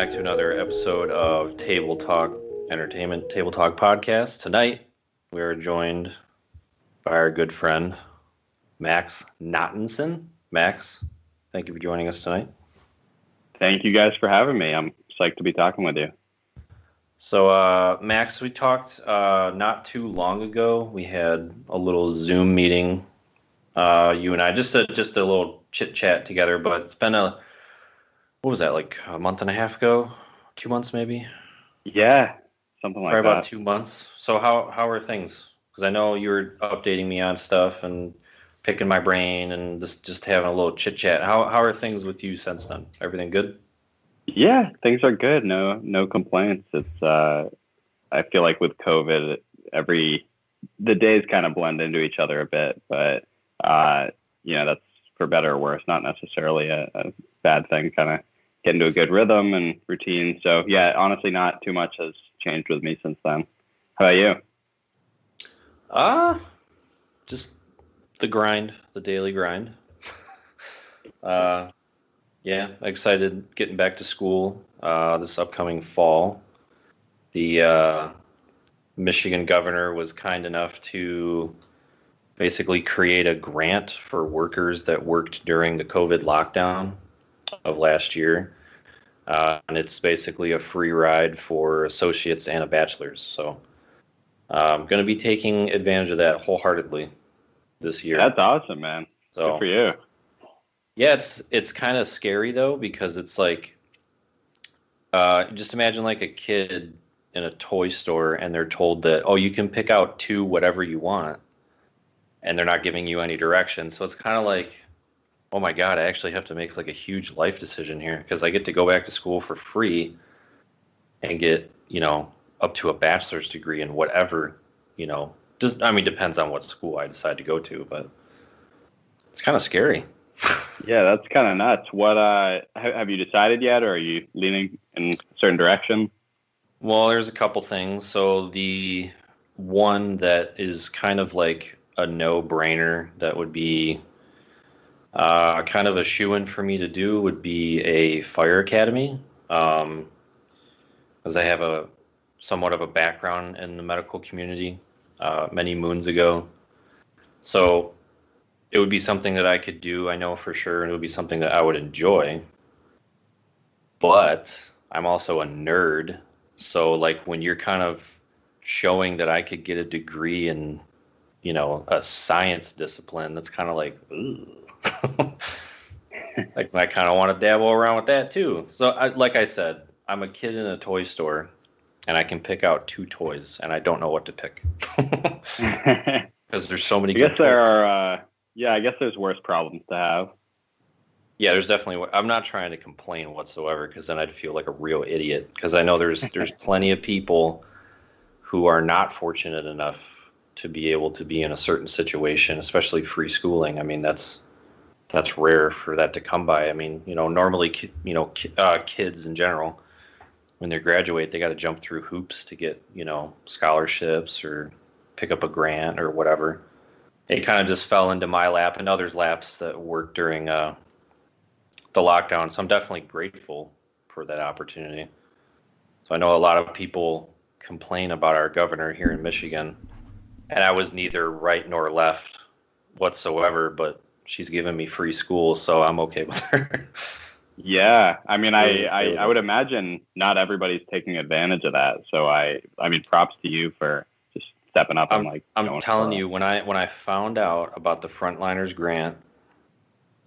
back to another episode of Table Talk Entertainment Table Talk Podcast. Tonight, we are joined by our good friend, Max Nottonson. Max, thank you for joining us tonight. Thank you guys for having me. I'm psyched to be talking with you. So, Max, we talked not too long ago. We had a little Zoom meeting, you and I, just a little chit chat together. But it's been what was that, like a month and a half ago? 2 months maybe? Yeah, something like Probably that. about 2 months. So how are things? Because I know you were updating me on stuff and picking my brain and just having a little chit chat. How are things with you since then? Everything good? Yeah, things are good. No complaints. It's I feel like with COVID, the days kind of blend into each other a bit, but that's for better or worse, not necessarily a bad thing. Kind of get into a good rhythm and routine. So yeah, honestly, not too much has changed with me since then. How about you? Just the grind, the daily grind. Yeah, excited getting back to school this upcoming fall. The Michigan governor was kind enough to basically create a grant for workers that worked during the COVID lockdown of last year. And it's basically a free ride for associates and a bachelor's. So I'm going to be taking advantage of that wholeheartedly this year. That's awesome, man. So good for you. Yeah, it's kind of scary though, because it's like just imagine like a kid in a toy store and they're told that, oh, you can pick out two whatever you want, and they're not giving you any direction. So it's kind of like, oh my God, I actually have to make like a huge life decision here, because I get to go back to school for free and get, up to a bachelor's degree in whatever, depends on what school I decide to go to, but it's kind of scary. Yeah, that's kind of nuts. What have you decided yet, or are you leaning in a certain direction? Well, there's a couple things. So the one that is kind of like a no-brainer that would be kind of a shoo-in for me to do would be a fire academy, as I have a somewhat of a background in the medical community many moons ago. So it would be something that I could do, I know for sure, and it would be something that I would enjoy. But I'm also a nerd. So like when you're kind of showing that I could get a degree in, a science discipline, that's kind of like, ooh. Like I kind of want to dabble around with that too. So like I said, I'm a kid in a toy store and I can pick out two toys and I don't know what to pick. Because there's so many I guess good there toys. are, I guess there's worse problems to have. Yeah, there's definitely. I'm not trying to complain whatsoever, because then I'd feel like a real idiot. Because I know there's plenty of people who are not fortunate enough to be able to be in a certain situation, especially free schooling. I mean, that's rare for that to come by. I mean, normally, kids in general, when they graduate, they got to jump through hoops to get, scholarships or pick up a grant or whatever. It kind of just fell into my lap and others' laps that worked during the lockdown. So I'm definitely grateful for that opportunity. So I know a lot of people complain about our governor here in Michigan, and I was neither right nor left whatsoever, but she's giving me free school, so I'm okay with her. Yeah, I mean, Really I would imagine not everybody's taking advantage of that. So I mean, props to you for just stepping up and like. I'm telling you, when I found out about the Frontliners grant,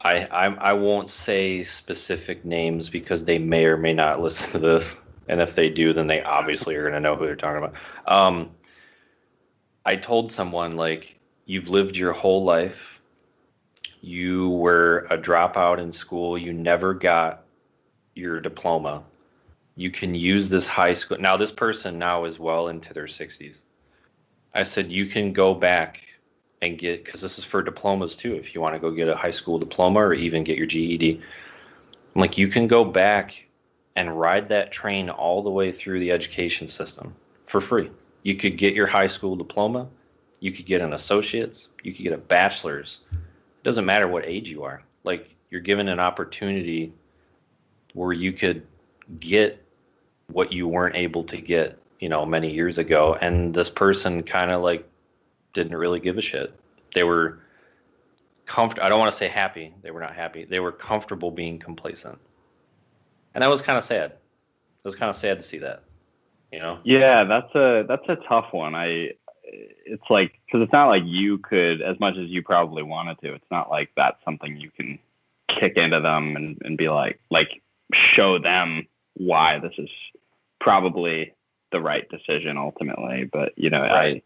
I won't say specific names because they may or may not listen to this, and if they do, then they obviously are going to know who they're talking about. I told someone, like, you've lived your whole life. You were a dropout in school. You never got your diploma. You can use this high school. Now, this person now is well into their 60s. I said, you can go back and get, because this is for diplomas too, if you want to go get a high school diploma or even get your GED. I'm like, you can go back and ride that train all the way through the education system for free. You could get your high school diploma. You could get an associate's. You could get a bachelor's. It doesn't matter what age you are. Like, you're given an opportunity where you could get what you weren't able to get, many years ago. And this person kind of like didn't really give a shit. They were I don't want to say happy. They were not happy. They were comfortable being complacent. And that was kind of sad. It was kind of sad to see that, Yeah, that's a tough one. It's like, because it's not like you could, as much as you probably wanted to, it's not like that's something you can kick into them and be like show them why this is probably the right decision ultimately. But right.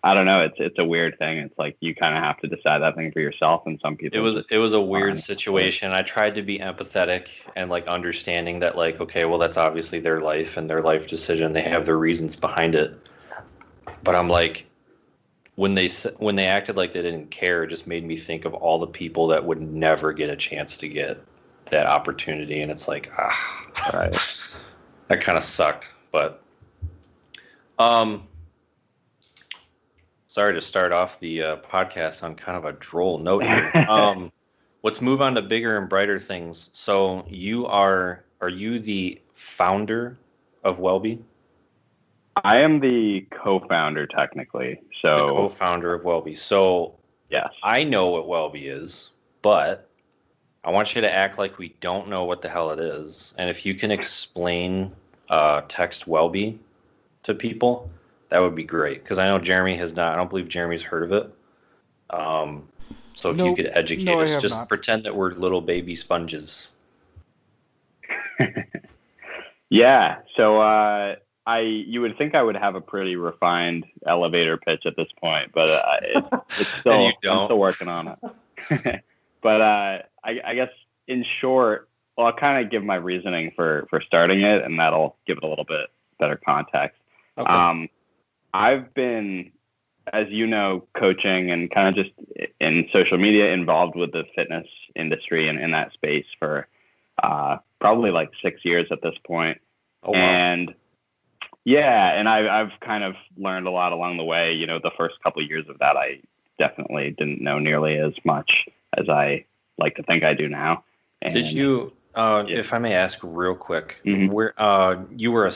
I don't know. It's a weird thing. It's like you kind of have to decide that thing for yourself, and some people. It was a weird situation. I tried to be empathetic and like understanding that like, okay, well, that's obviously their life and their life decision. They have their reasons behind it. But I'm like, when they acted like they didn't care, it just made me think of all the people that would never get a chance to get that opportunity, and it's like, right. That kind of sucked. But sorry to start off the podcast on kind of a droll note here. Let's move on to bigger and brighter things. So are you the founder of Wellbe? I am the co-founder technically. So the co-founder of Wellbe. So yes, I know what Wellbe is, but I want you to act like we don't know what the hell it is. And if you can explain text Wellbe to people, that would be great. Because I know Jeremy has not. I don't believe Jeremy's heard of it. So if you could educate us, just not. Pretend that we're little baby sponges. Yeah. So you would think I would have a pretty refined elevator pitch at this point, but it's still I'm still working on it. But I guess in short, well, I'll kind of give my reasoning for starting it, and that'll give it a little bit better context. Okay. I've been, as you know, coaching and kind of just in social media involved with the fitness industry and in that space for probably like 6 years at this point. Oh, wow. And yeah, and I've kind of learned a lot along the way. The first couple of years of that, I definitely didn't know nearly as much as I like to think I do now. And, did you, if I may ask real quick, where you were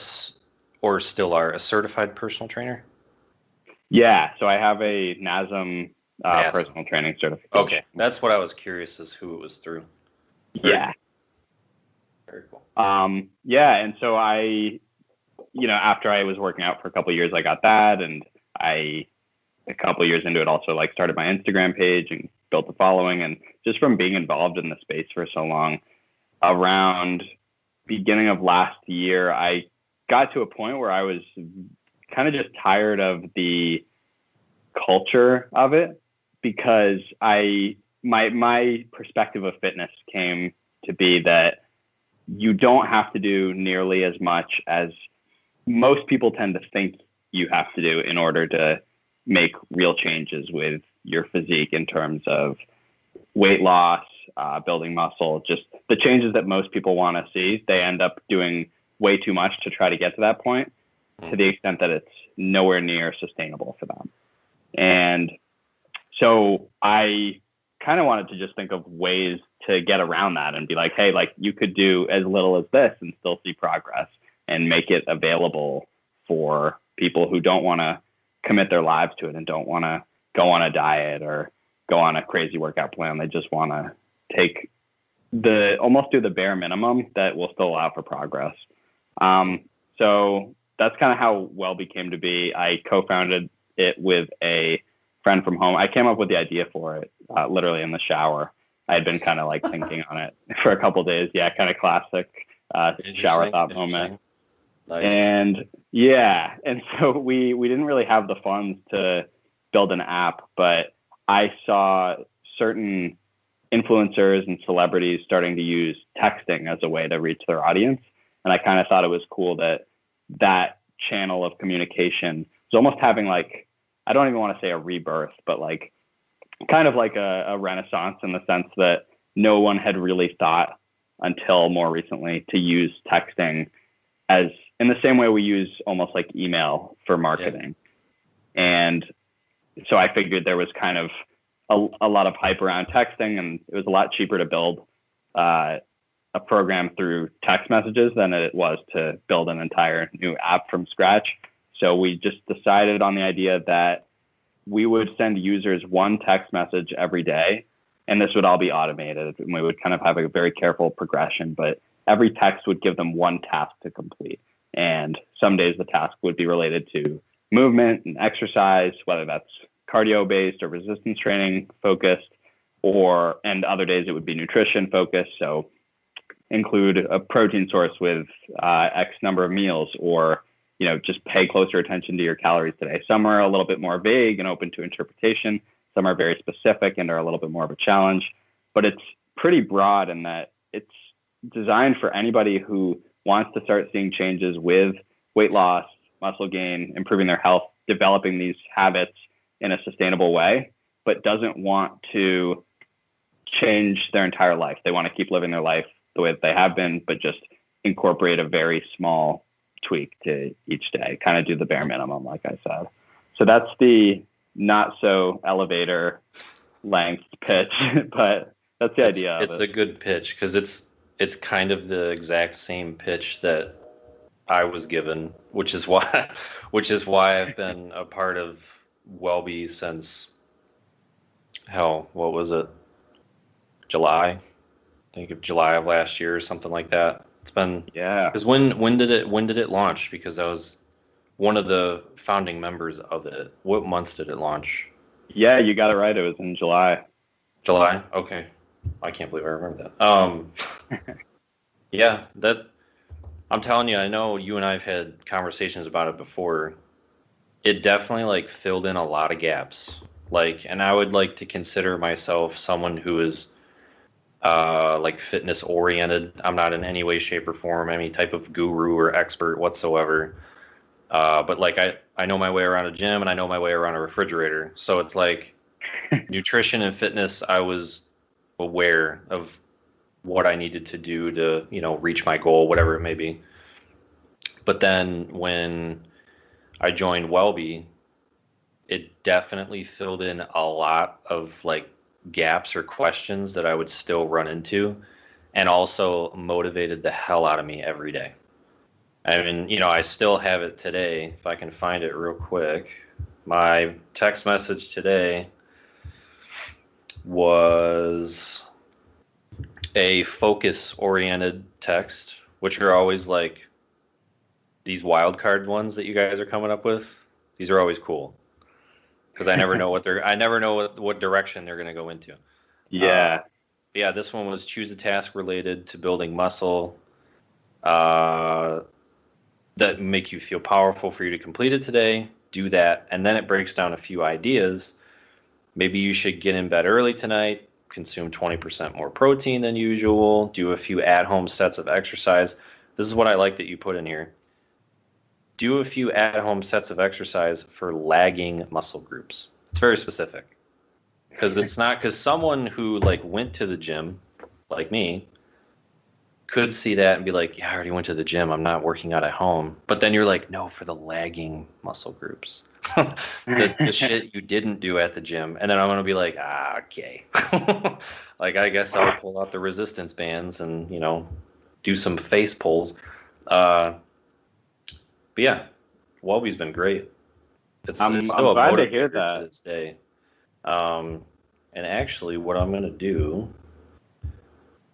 or still are a certified personal trainer? Yeah, so I have a NASM personal training certification. Okay, that's what I was curious as who it was through. Yeah. Very cool. Yeah, and so after I was working out for a couple of years, I got that, and a couple of years into it, also like started my Instagram page and built a following. And just from being involved in the space for so long, around beginning of last year, I got to a point where I was kind of just tired of the culture of it, because my perspective of fitness came to be that you don't have to do nearly as much as most people tend to think you have to do in order to make real changes with your physique in terms of weight loss, building muscle, just the changes that most people want to see. They end up doing way too much to try to get to that point, to the extent that it's nowhere near sustainable for them. And so I kind of wanted to just think of ways to get around that and be like, hey, like you could do as little as this and still see progress, and make it available for people who don't want to commit their lives to it and don't want to go on a diet or go on a crazy workout plan. They just want to almost do the bare minimum that will still allow for progress. So that's kind of how Wellbe came to be. I co-founded it with a friend from home. I came up with the idea for it literally in the shower. I had been kind of like thinking on it for a couple of days. Yeah, kind of classic shower thought moment. Nice. And yeah, and so we didn't really have the funds to build an app, but I saw certain influencers and celebrities starting to use texting as a way to reach their audience. And I kind of thought it was cool that channel of communication was almost having like, I don't even want to say a rebirth, but like kind of like a renaissance, in the sense that no one had really thought until more recently to use texting as in the same way we use almost like email for marketing. Yeah. And so I figured there was kind of a lot of hype around texting, and it was a lot cheaper to build a a program through text messages than it was to build an entire new app from scratch. So we just decided on the idea that we would send users one text message every day, and this would all be automated. And we would kind of have a very careful progression, but every text would give them one task to complete. And some days the task would be related to movement and exercise, whether that's cardio based or resistance training focused, and other days it would be nutrition focused. So include a protein source with X number of meals, or just pay closer attention to your calories today. Some are a little bit more vague and open to interpretation. Some are very specific and are a little bit more of a challenge, but it's pretty broad in that it's designed for anybody who wants to start seeing changes with weight loss, muscle gain, improving their health, developing these habits in a sustainable way, but doesn't want to change their entire life. They want to keep living their life the way that they have been, but just incorporate a very small tweak to each day, kind of do the bare minimum, like I said. So that's the not so elevator length pitch, but that's the idea. It's a good pitch because it's kind of the exact same pitch that I was given, which is why I've been a part of Wellbe since what was it? July? I think of July of last year or something like that. It's been Because when did it launch? Because I was one of the founding members of it. What month did it launch? Yeah, you got it right. It was in July. July? Okay. I can't believe I remember that. Yeah, I'm telling you, I know you and I've had conversations about it before. It definitely filled in a lot of gaps. And I would like to consider myself someone who is fitness oriented. I'm not in any way, shape, or form any type of guru or expert whatsoever. But I know my way around a gym and I know my way around a refrigerator. So it's nutrition and fitness. I was aware of what I needed to do to, reach my goal, whatever it may be. But then when I joined Wellbe, it definitely filled in a lot of gaps or questions that I would still run into, and also motivated the hell out of me every day. I mean, I still have it today. If I can find it real quick, my text message today was a focus-oriented text, which are always these wild card ones that you guys are coming up with. These are always cool because I never know what direction they're going to go into. Yeah. Yeah, this one was choose a task related to building muscle that make you feel powerful for you to complete it today. Do that. And then it breaks down a few ideas. Maybe you should get in bed early tonight, consume 20% more protein than usual, do a few at-home sets of exercise. This is what I like that you put in here. Do a few at-home sets of exercise for lagging muscle groups. It's very specific. Because someone who went to the gym, like me, could see that and be like, yeah, I already went to the gym. I'm not working out at home. But then you're like, no, for the lagging muscle groups. the shit you didn't do at the gym. And then I'm going to be like, okay. I guess I'll pull out the resistance bands and, do some face pulls. But yeah, Wellbe's been great. It's still glad a to hear motivator that. to this day. And actually, what I'm going to do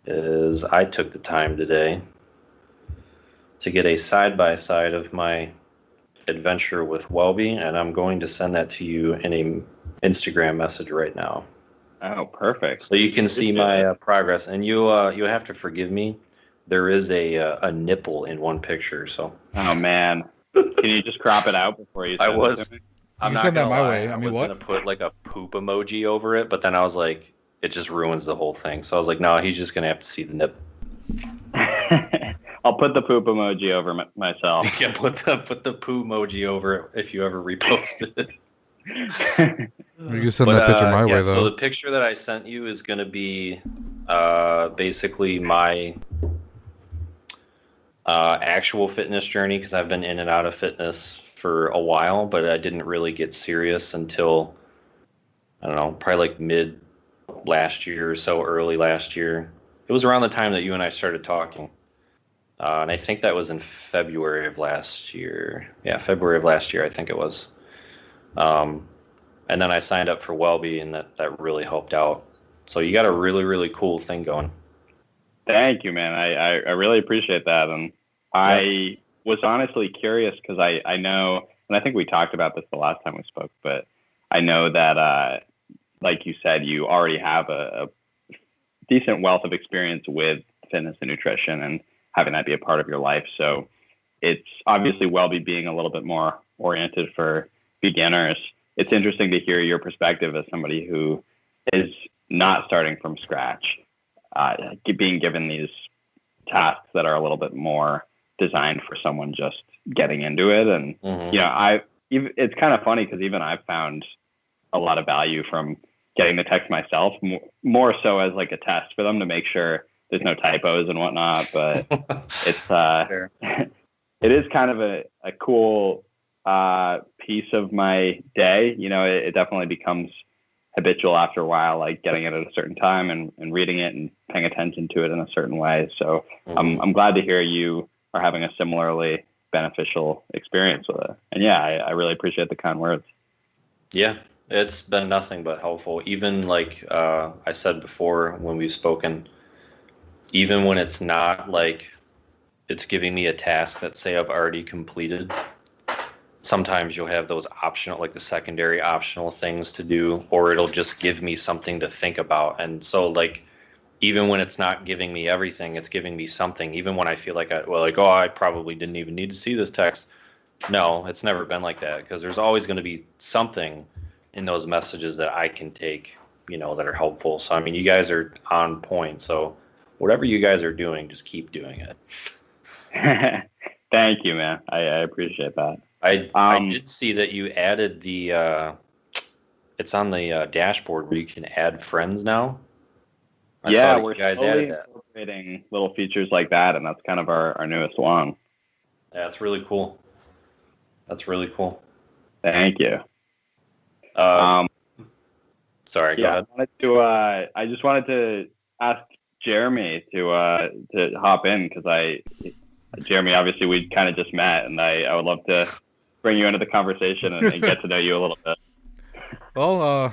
is I took the time today to get a side-by-side of my adventure with Wellbe, and I'm going to send that to you in an Instagram message right now. Oh, perfect. So you can see my progress, and you have to forgive me. There is a nipple in one picture, so. Oh man, can you just crop it out before you? I'm not send that gonna my lie. way. I I mean, was what? gonna put a poop emoji over it, but then I was like, it just ruins the whole thing. So I was like, no, he's just gonna have to see the nip. I'll put the poop emoji over myself. Yeah, put the poo emoji over it if you ever repost it. You can send that picture my way, though. So the picture that I sent you is going to be basically my actual fitness journey, because I've been in and out of fitness for a while, but I didn't really get serious until, I don't know, probably mid last year or so, early last year. It It was around the time that you and I started talking. And I think that was in February of last year. Yeah, February of last year, I think it was. And then I signed up for Welby, and that really helped out. So you got a really, really cool thing going. Thank you, man. I really appreciate that. And I was honestly curious because I know, and I think we talked about this the last time we spoke, but I know that, like you said, you already have a decent wealth of experience with fitness and nutrition and having that be a part of your life. So it's obviously Welby being a little bit more oriented for beginners. It's interesting to hear your perspective as somebody who is not starting from scratch, being given these tasks that are a little bit more designed for someone just getting into it. And, you know, it's kind of funny because even I've found a lot of value from getting the text myself, more so as like a test for them to make sure there's no typos and whatnot. But it's, it is kind of a cool piece of my day. You know, it definitely becomes habitual after a while, like getting it at a certain time and reading it and paying attention to it in a certain way. So I'm glad to hear you are having a similarly beneficial experience with it. And yeah, I really appreciate the kind words. Yeah, it's been nothing but helpful. Even like I said before when we've spoken, even when it's not like it's giving me a task that say I've already completed, sometimes you'll have those optional, like the secondary optional things to do, or it'll just give me something to think about. And so like, even when it's not giving me everything, it's giving me something. Even when I feel like I probably didn't even need to see this text. No, it's never been like that, because there's always going to be something in those messages that I can take, you know, that are helpful. So, I mean, you guys are on point. So whatever you guys are doing, just keep doing it. Thank you, man. I appreciate that. I did see that you added the, it's on the dashboard where you can add friends now. Yeah, we're slowly incorporating little features like that, and that's kind of our newest one. Yeah, that's really cool. That's really cool. Thank you. Sorry, go ahead. I just wanted to ask Jeremy to hop in, because Jeremy, obviously we kind of just met, and I would love to bring you into the conversation and get to know you a little bit. Well,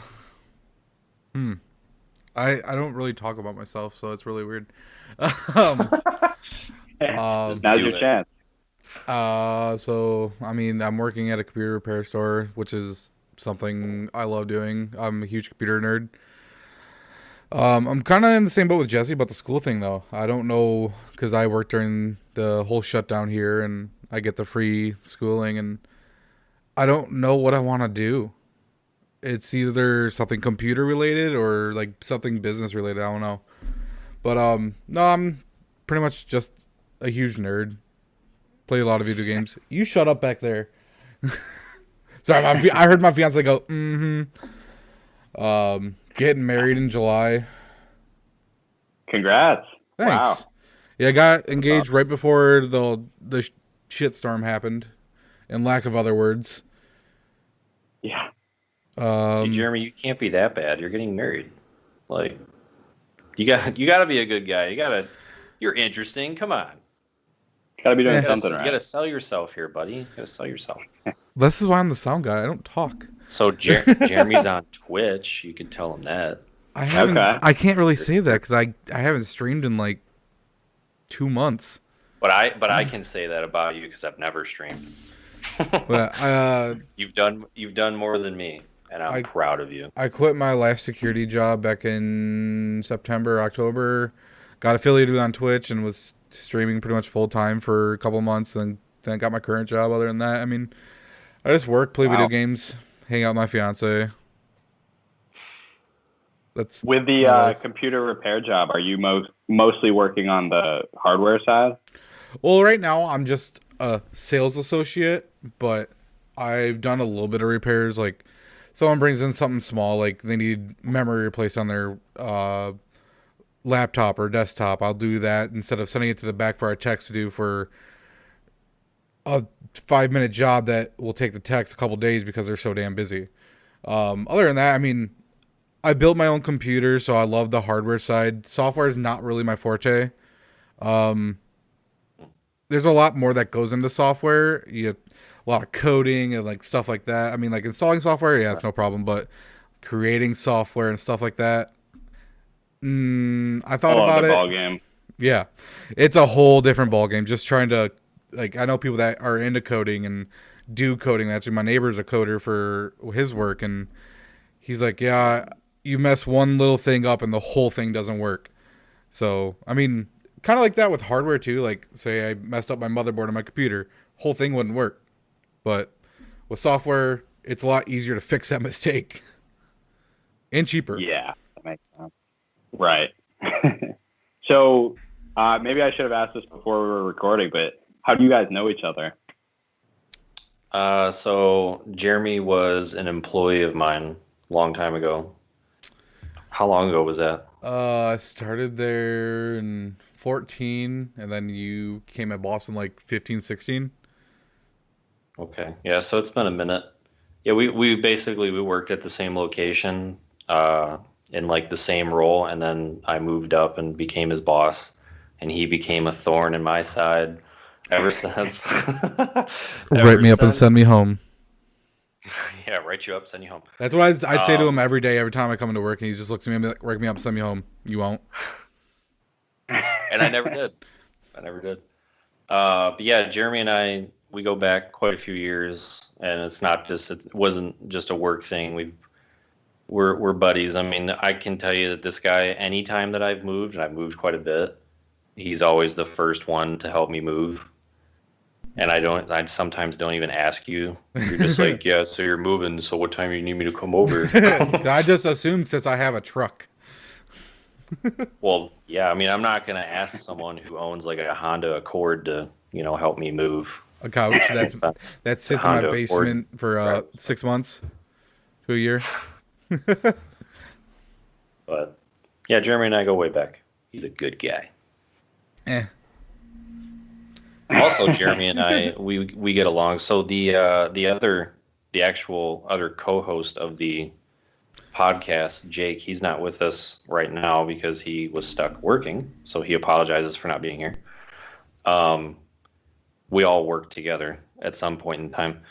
I don't really talk about myself, so it's really weird. Now's your chance. So I mean, I'm working at a computer repair store, which is something I love doing. I'm a huge computer nerd. I'm kind of in the same boat with Jesse about the school thing, though. I don't know, because I work during the whole shutdown here, and I get the free schooling, and I don't know what I want to do. It's either something computer related or like something business related. I don't know. But no, I'm pretty much just a huge nerd. Play a lot of video games. You shut up back there. Sorry, I heard my fiance go, getting married in July. Congrats. Thanks. Wow. Yeah, I got engaged right before the shitstorm happened, in lack of other words. Yeah. See, Jeremy, you can't be that bad. You're getting married. Like, you got to be a good guy. You're interesting. Come on. Got to be doing something right. You got to sell yourself here, buddy. You got to sell yourself. This is why I'm the sound guy. I don't talk. So Jeremy's on Twitch. You can tell him that. I can't really say that because I haven't streamed in like 2 months. But I can say that about you because I've never streamed. But you've done more than me, and I'm proud of you. I quit my last security job back in September, October. Got affiliated on Twitch and was streaming pretty much full time for a couple months, and then got my current job. Other than that, I mean, I just work, play video games, hang out with my fiance. That's with the computer repair job. Are you mostly working on the hardware side? Well, right now I'm just a sales associate, but I've done a little bit of repairs. Like, someone brings in something small, like they need memory replaced on their laptop or desktop. I'll do that instead of sending it to the back for our techs to do for a 5-minute job that will take the techs a couple days because they're so damn busy. Other than that, I mean, I built my own computer, so I love the hardware side. Software is not really my forte. Um, there's a lot more that goes into software. You have a lot of coding and like stuff like that. I mean, like installing software, yeah, it's no problem, but creating software and stuff like that, I thought All about other it. ball game. Yeah, it's a whole different ballgame. Just trying to, like, I know people that are into coding and do coding. Actually, my neighbor's a coder for his work, and he's like, yeah, you mess one little thing up and the whole thing doesn't work. So, I mean, kind of like that with hardware too. Like, say I messed up my motherboard on my computer, whole thing wouldn't work. But with software, it's a lot easier to fix that mistake and cheaper. Yeah, that makes sense. Right. So maybe I should have asked this before we were recording, but how do you guys know each other? So Jeremy was an employee of mine a long time ago. How long ago was that? I started there in 14, and then you came at Boston like 15, 16. Okay. Yeah, so it's been a minute. Yeah, we basically we worked at the same location, uh, in like the same role, and then I moved up and became his boss, and he became a thorn in my side ever since. Write Ever me up and since. send me home. Yeah, write you up, send you home. That's what I'd say to him Um, every day, every time I come into work, and he just looks at me and be like, write me up and send me home. You won't. and I never did. I never did. But yeah, Jeremy and I, we go back quite a few years, and it wasn't just a work thing. We're buddies. I mean, I can tell you that this guy, anytime that I've moved, and I've moved quite a bit, he's always the first one to help me move. And I sometimes don't even ask you. You're just like, yeah, so you're moving, so what time do you need me to come over? I just assumed since I have a truck. Well, yeah, I mean, I'm not gonna ask someone who owns like a Honda Accord to, help me move. A couch That's that the sits in my Honda Accord. basement for Right. 6 months to a year. But yeah, Jeremy and I go way back. He's a good guy. Eh. Also, Jeremy and I, we get along. So the actual other co-host of the podcast, Jake, he's not with us right now because he was stuck working. So he apologizes for not being here. We all work together at some point in time.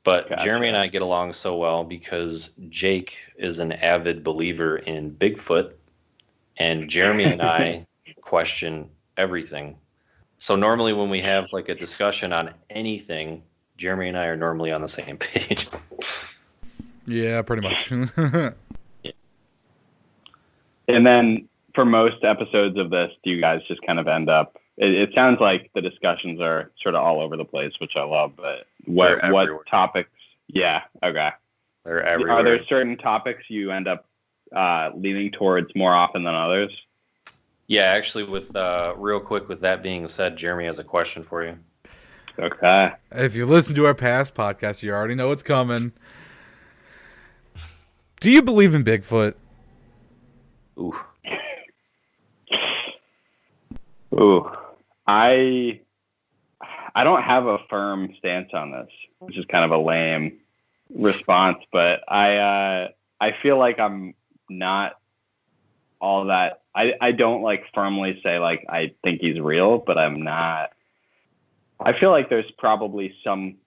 But Gotcha. Jeremy and I get along so well because Jake is an avid believer in Bigfoot, and Jeremy and I question everything. So normally when we have like a discussion on anything, Jeremy and I are normally on the same page. Yeah, pretty much. And then for most episodes of this, do you guys just kind of end up? It sounds like the discussions are sort of all over the place, which I love. But what everywhere. topics? Yeah, okay. They're everywhere. Are there certain topics you end up leaning towards more often than others? Yeah, actually, with real quick, with that being said, Jeremy has a question for you. Okay. If you listen to our past podcast, you already know what's coming. Do you believe in Bigfoot? Ooh. Ooh, I don't have a firm stance on this, which is kind of a lame response, but I feel like I'm not all that. I don't like firmly say like I think he's real, but I'm not. I feel like there's probably something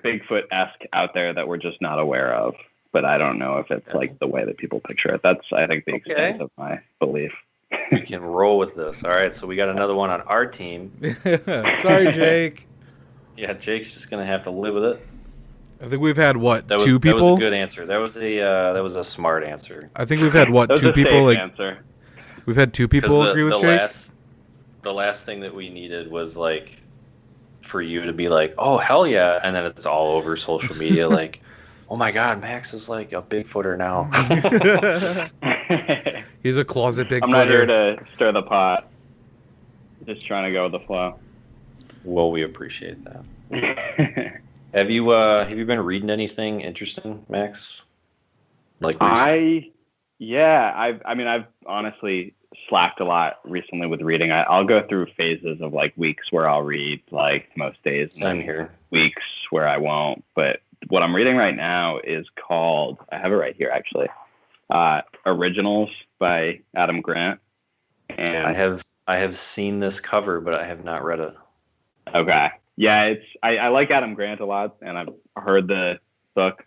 Bigfoot-esque out there that we're just not aware of, but I don't know if it's like the way that people picture it. That's, I think, the extent of my belief. We can roll with this. All right, so we got another one on our team. Sorry, Jake. Yeah, Jake's just gonna have to live with it. I think we've had two That people. was a good answer. That was a smart answer. I think we've had That was two a people. safe Like answer. we've had two people agree with Jake. The last thing that we needed was like for you to be like, oh hell yeah, and then it's all over social media like, oh my god, Max is like a Bigfooter now. He's a closet Bigfooter. I'm not here to stir the pot. Just trying to go with the flow. Well, we appreciate that. Have you been reading anything interesting, Max? Like recently? I've honestly slacked a lot recently with reading. I'll go through phases of like weeks where I'll read like most days, and Same then here. weeks where I won't. But what I'm reading right now is called, I have it right here actually, Originals by Adam Grant. And I have seen this cover, but I have not read it. okay. Yeah, I like Adam Grant a lot, and I've heard the book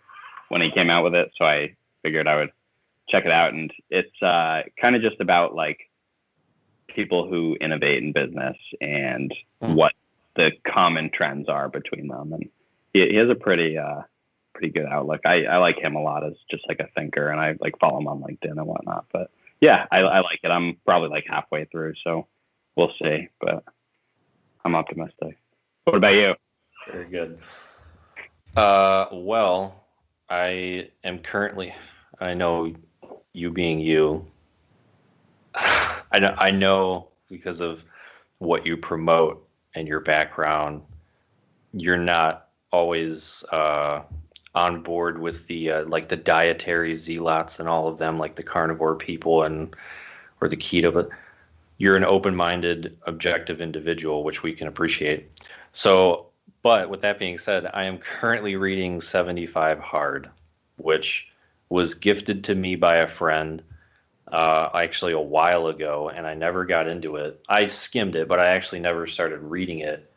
when he came out with it, so I figured I would check it out. And it's kind of just about like people who innovate in business and what the common trends are between them. And he has a pretty good outlook. I like him a lot as just like a thinker, and I like follow him on LinkedIn and whatnot. But yeah, I like it. I'm probably like halfway through, so we'll see. But I'm optimistic. What about you? Very good. Well, I am currently, I know you being you, I know because of what you promote and your background, you're not always on board with the like the dietary zealots and all of them, like the carnivore people or the keto, but you're an open-minded, objective individual, which we can appreciate. So, but with that being said, I am currently reading 75 Hard, which was gifted to me by a friend actually a while ago, and I never got into it. I skimmed it, but I actually never started reading it.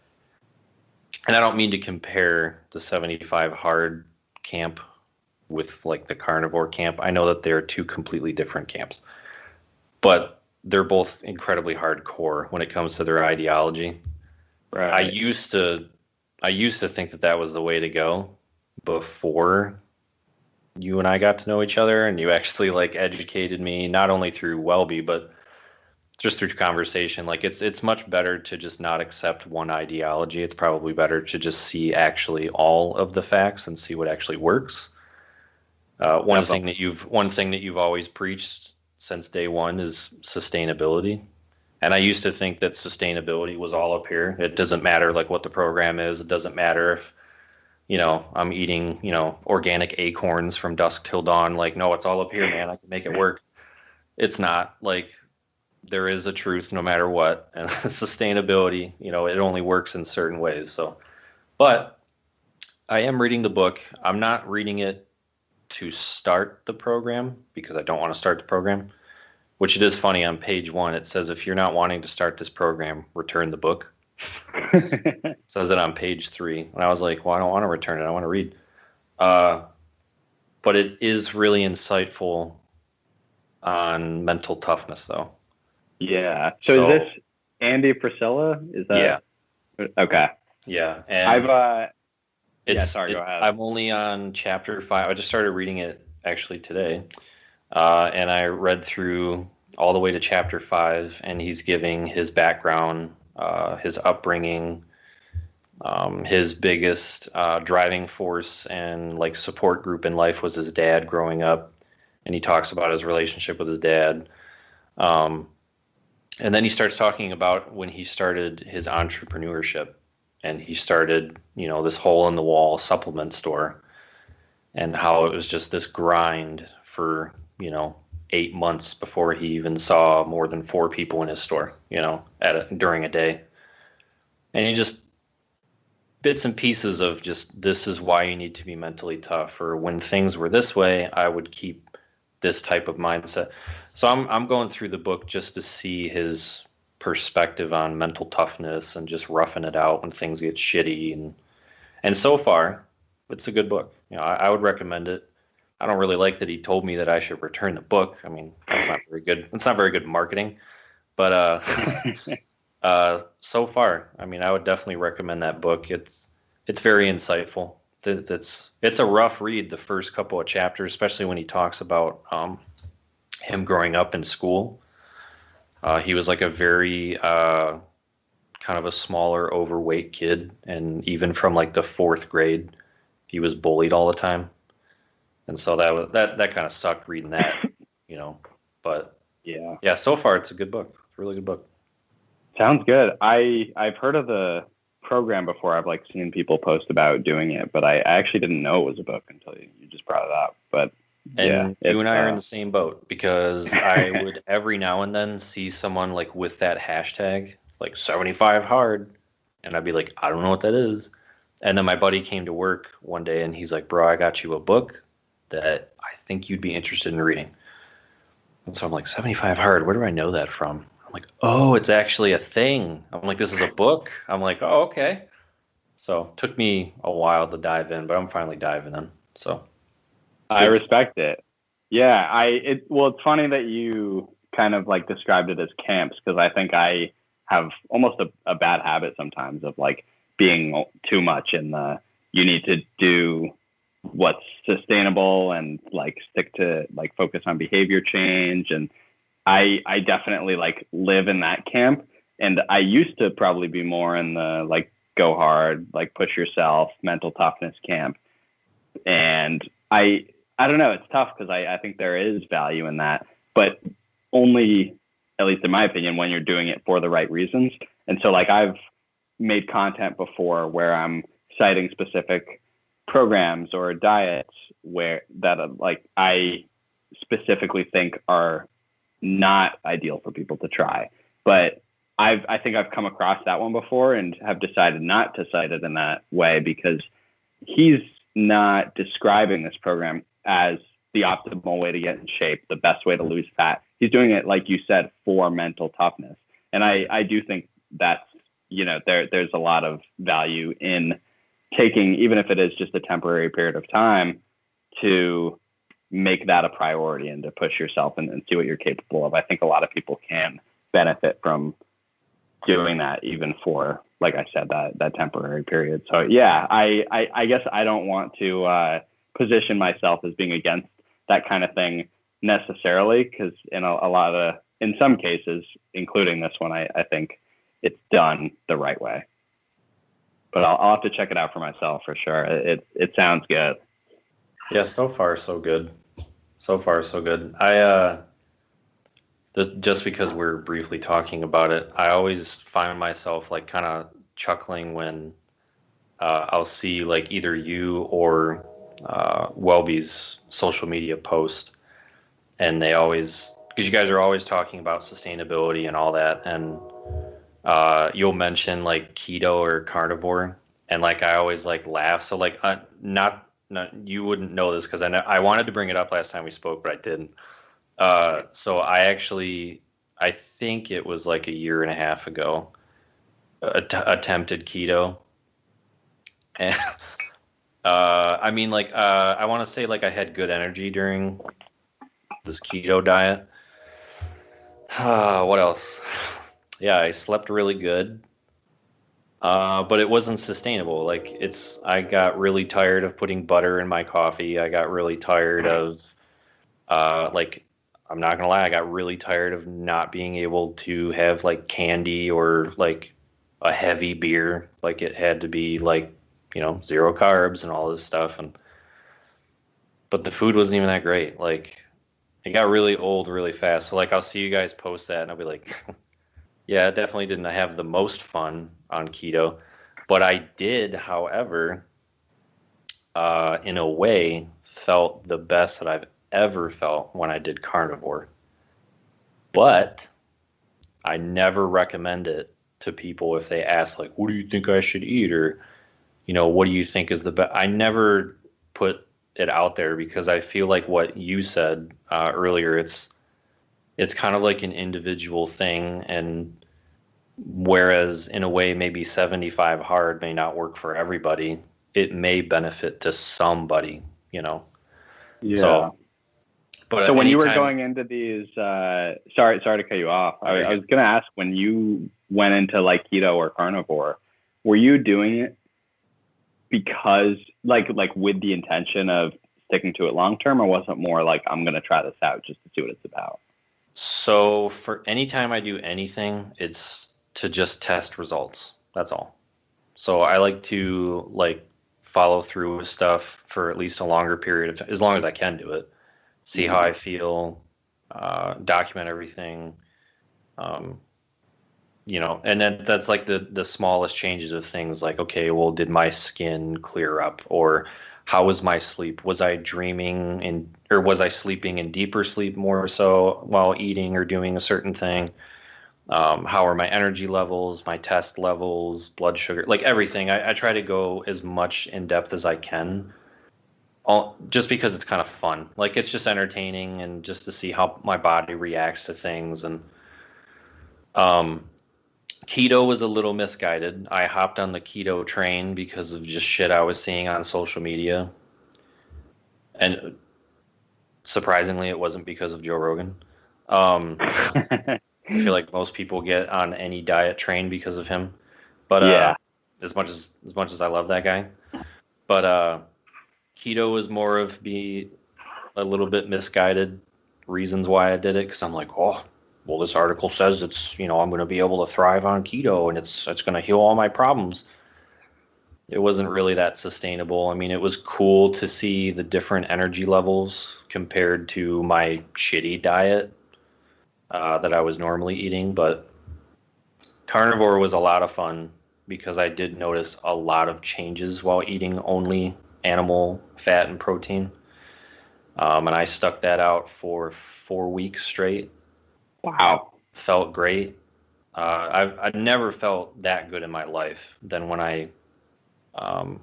And I don't mean to compare the 75 Hard camp with like the carnivore camp. I know that they're two completely different camps, but they're both incredibly hardcore when it comes to their ideology. Right. I used to think that that was the way to go before you and I got to know each other, and you actually like educated me not only through Welby but just through conversation. Like it's much better to just not accept one ideology. It's probably better to just see actually all of the facts and see what actually works. One thing that you've always preached since day one is sustainability. And I used to think that sustainability was all up here. It doesn't matter like what the program is. It doesn't matter if, I'm eating, organic acorns from dusk till dawn. Like, no, it's all up here, man. I can make it work. It's not. Like, there is a truth no matter what. And sustainability, it only works in certain ways. So, but I am reading the book. I'm not reading it to start the program because I don't want to start the program. Which it is funny, on page 1, it says, if you're not wanting to start this program, return the book. It says it on page 3. And I was like, well, I don't want to return it. I want to read. But it is really insightful on mental toughness, though. Yeah. So is this Andy Priscilla? Is that? Yeah. Okay. Yeah. And sorry, go ahead. I'm only on chapter 5. I just started reading it actually today. And I read through all the way to chapter 5, and he's giving his background, his upbringing, his biggest driving force and like support group in life was his dad growing up. And he talks about his relationship with his dad. And then he starts talking about when he started his entrepreneurship, and he started, this hole in the wall supplement store, and how it was just this grind for 8 months before he even saw more than 4 people in his store, during a day. And he just bits and pieces of just, this is why you need to be mentally tough, or when things were this way, I would keep this type of mindset. So I'm going through the book just to see his perspective on mental toughness and just roughing it out when things get shitty. And so far, it's a good book. I would recommend it. I don't really like that he told me that I should return the book. I mean, that's not very good. It's not very good marketing. But so far, I mean, I would definitely recommend that book. It's very insightful. It's a rough read, the first couple of chapters, especially when he talks about him growing up in school. He was like a very kind of a smaller, overweight kid, and even from like the 4th grade, he was bullied all the time. And so that kind of sucked reading that, But yeah. So far it's a good book. It's a really good book. Sounds good. I've heard of the program before. I've like seen people post about doing it, but I actually didn't know it was a book until you just brought it up. But and you and I are in the same boat, because I would every now and then see someone like with that hashtag, like 75 hard, and I'd be like, I don't know what that is. And then my buddy came to work one day and he's like, bro, I got you a book that I think you'd be interested in reading. And so I'm like, 75 hard, where do I know that from? I'm like, oh, it's actually a thing. I'm like, this is a book? I'm like, oh, okay. So it took me a while to dive in, but I'm finally diving in. So I respect it. Yeah, well, it's funny that you kind of like described it as camps, because I think I have almost a bad habit sometimes of like being too much in the you need to do what's sustainable and like stick to like focus on behavior change. And I definitely like live in that camp. And I used to probably be more in the like go hard, like push yourself, mental toughness camp. And I don't know, it's tough because I think there is value in that, but only, at least in my opinion, when you're doing it for the right reasons. And so like I've made content before where I'm citing specific programs or diets where that like I specifically think are not ideal for people to try. But I think I've come across that one before and have decided not to cite it in that way, because he's not describing this program as the optimal way to get in shape, the best way to lose fat. He's doing it, like you said, for mental toughness. And I do think that's, there's a lot of value in taking, even if it is just a temporary period of time, to make that a priority and to push yourself and see what you're capable of. I think a lot of people can benefit from doing that, even for, like I said, that temporary period. So yeah, I guess I don't want to position myself as being against that kind of thing necessarily, because in some cases, including this one, I think it's done the right way. But I'll have to check it out for myself for sure. It sounds good. Yeah, so far so good. So far so good. Just because we're briefly talking about it, I always find myself like kind of chuckling when I'll see like either you or Welby's social media post, and they always, because you guys are always talking about sustainability and all that, and you'll mention like keto or carnivore, and like I always like laugh. So like not you wouldn't know this because I wanted to bring it up last time we spoke, but I didn't. So I think it was like a year and a half ago, attempted keto. And I mean, like, I want to say like I had good energy during this keto diet. What else? Yeah, I slept really good. But it wasn't sustainable. Like I got really tired of putting butter in my coffee. I got really tired of, like, I'm not gonna lie, I got really tired of not being able to have like candy or like a heavy beer. Like it had to be like, 0 carbs and all this stuff. But the food wasn't even that great. Like it got really old really fast. So like I'll see you guys post that and I'll be like, yeah, I definitely didn't have the most fun on keto, but I did, however, in a way, felt the best that I've ever felt when I did carnivore. But I never recommend it to people if they ask, like, what do you think I should eat? Or, what do you think is the best? I never put it out there because I feel like what you said earlier, it's kind of like an individual thing. And whereas in a way, maybe 75 hard may not work for everybody, it may benefit to somebody, Yeah. So when you were going into these, sorry to cut you off. I was going to ask, when you went into like keto or carnivore, were you doing it because like with the intention of sticking to it long term, or was it more like, I'm going to try this out just to see what it's about? So for any time I do anything, it's to just test results. That's all. So I like to like follow through with stuff for at least a longer period of time, as long as I can do it. See how I feel, document everything, and then that's like the smallest changes of things like, okay, well, did my skin clear up, or how was my sleep? Was I dreaming or was I sleeping in deeper sleep more so while eating or doing a certain thing? How are my energy levels, my test levels, blood sugar, like everything. I try to go as much in depth as I can, all just because it's kind of fun. Like it's just entertaining and just to see how my body reacts to things. And um, keto was a little misguided. I hopped on the keto train because of just shit I was seeing on social media, and surprisingly, it wasn't because of Joe Rogan. I feel like most people get on any diet train because of him. But Yeah. as much as I love that guy, but keto was more of be a little bit misguided reasons why I did it because I'm like, oh, well, this article says it's I'm going to be able to thrive on keto and it's going to heal all my problems. It wasn't really that sustainable. I mean, it was cool to see the different energy levels compared to my shitty diet that I was normally eating, but carnivore was a lot of fun because I did notice a lot of changes while eating only animal fat and protein. And I stuck that out for 4 weeks straight. Wow. Felt great. I've never felt that good in my life than when I um,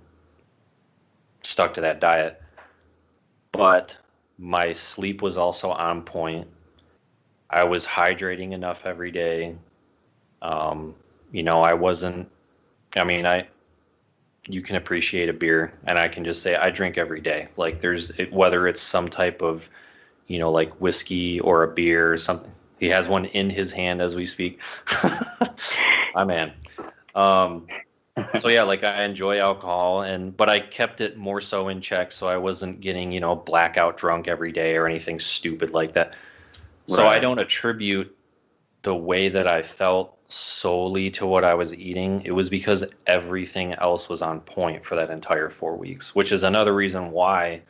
stuck to that diet. But my sleep was also on point. I was hydrating enough every day. Um, I wasn't. I mean, you can appreciate a beer, and I can just say I drink every day. Like whether it's some type of like whiskey or a beer or something. He has one in his hand as we speak. My man. So yeah, like I enjoy alcohol but I kept it more so in check so I wasn't getting, blackout drunk every day or anything stupid like that. So I Right. don't attribute the way that I felt solely to what I was eating. It was because everything else was on point for that entire 4 weeks, which is another reason why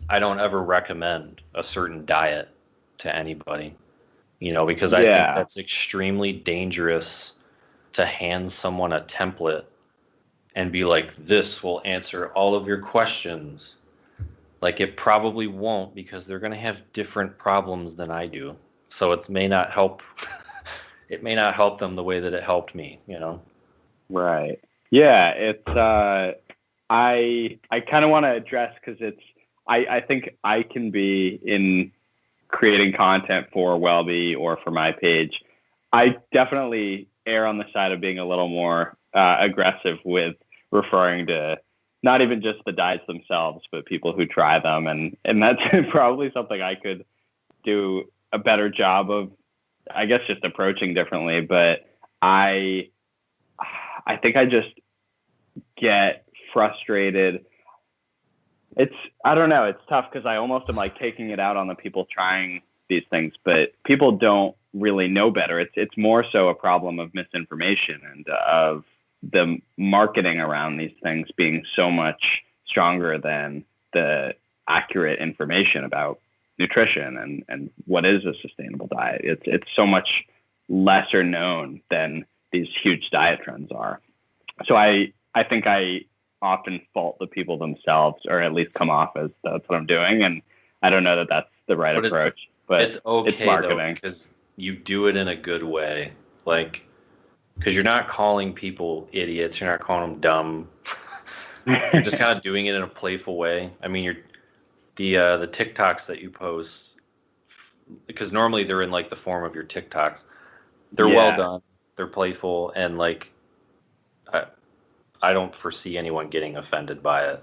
I don't ever recommend a certain diet to anybody, because I think Yeah. that's extremely dangerous to hand someone a template and be like, this will answer all of your questions. Like it probably won't because they're going to have different problems than I do. So it may not help. It may not help them the way that it helped me. Right. Yeah. It's I kind of want to address because I think I can be in creating content for Wellbe or for my page. I definitely err on the side of being a little more aggressive with referring to not even just the diets themselves, but people who try them, and that's probably something I could do a better job of, I guess, just approaching differently. But I I think I just get frustrated. It's I don't know. It's tough because I almost am like taking it out on the people trying these things, but people don't really know better. It's more so a problem of misinformation and of the marketing around these things being so much stronger than the accurate information about nutrition and what is a sustainable diet. It's so much lesser known than these huge diet trends are. So I think I often fault the people themselves, or at least come off as that's what I'm doing. And I don't know that that's the right But approach, but it's okay though marketing. because you do it in a good way. Like because you're not calling people idiots, you're not calling them dumb. You're just kind of doing it in a playful way. I mean, the TikToks that you post because normally they're in like the form of your TikToks. They're well Yeah. done. They're playful and like I, I don't foresee anyone getting offended by it.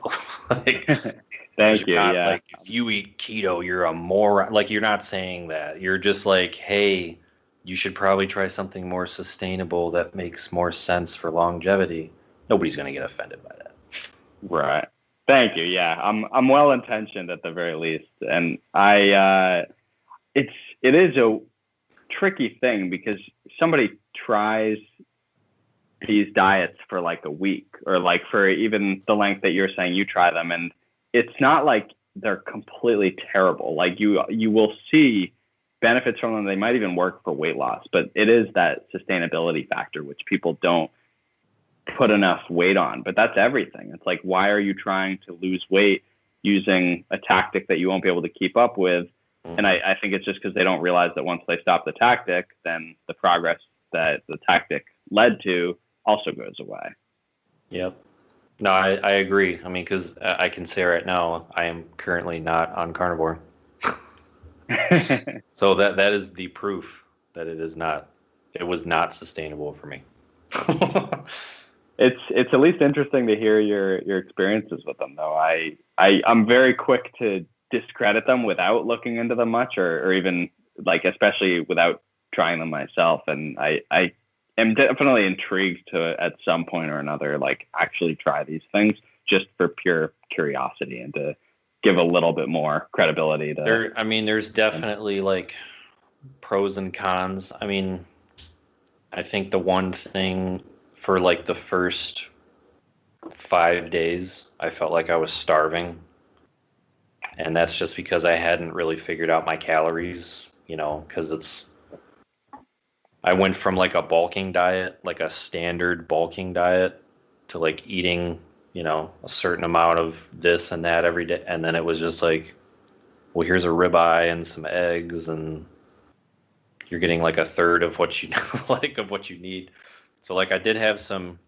Like, because Thank you're you. not Yeah. like, if you eat keto, you're a moron. Like, you're not saying that. You're just like, hey, you should probably try something more sustainable that makes more sense for longevity. Nobody's going to get offended by that. Right. Thank you. Yeah. I'm well intentioned at the very least. And it is a tricky thing because somebody tries these diets for like a week or like for even the length that you're saying you try them, and it's not like they're completely terrible. Like you will see benefits from them. They might even work for weight loss, but it is that sustainability factor which people don't put enough weight on. But that's everything. It's like, why are you trying to lose weight using a tactic that you won't be able to keep up with And I think it's just because they don't realize that once they stop the tactic, then the progress that the tactic led to also goes away. Yep. No, I agree. I mean, because I can say right now, I am currently not on carnivore. So that is the proof that it was not sustainable for me. It's at least interesting to hear your experiences with them, though. I'm very quick to discredit them without looking into them much, or even like, especially without trying them myself. And I am definitely intrigued to, at some point or another, like actually try these things just for pure curiosity and to give a little bit more credibility to. I mean, there's definitely like pros and cons. I mean, I think the one thing for like the first 5 days, I felt like I was starving. And that's just because I hadn't really figured out my calories, because I went from like a bulking diet, like a standard bulking diet, to like eating, a certain amount of this and that every day. And then it was just like, well, here's a ribeye and some eggs, and you're getting like a third of what you like of what you need. So like I did have some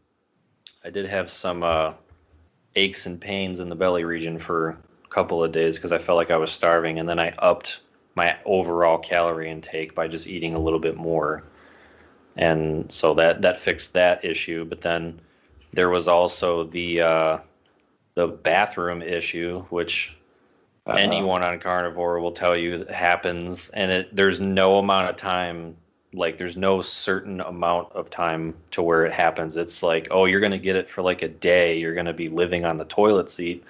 aches and pains in the belly region for a couple of days because I felt like I was starving, and then I upped my overall calorie intake by just eating a little bit more. And so that fixed that issue. But then there was also the bathroom issue, which anyone on carnivore will tell you happens, and there's no amount of time, like there's no certain amount of time to where it happens. It's like, oh, you're going to get it for like a day, you're going to be living on the toilet seat,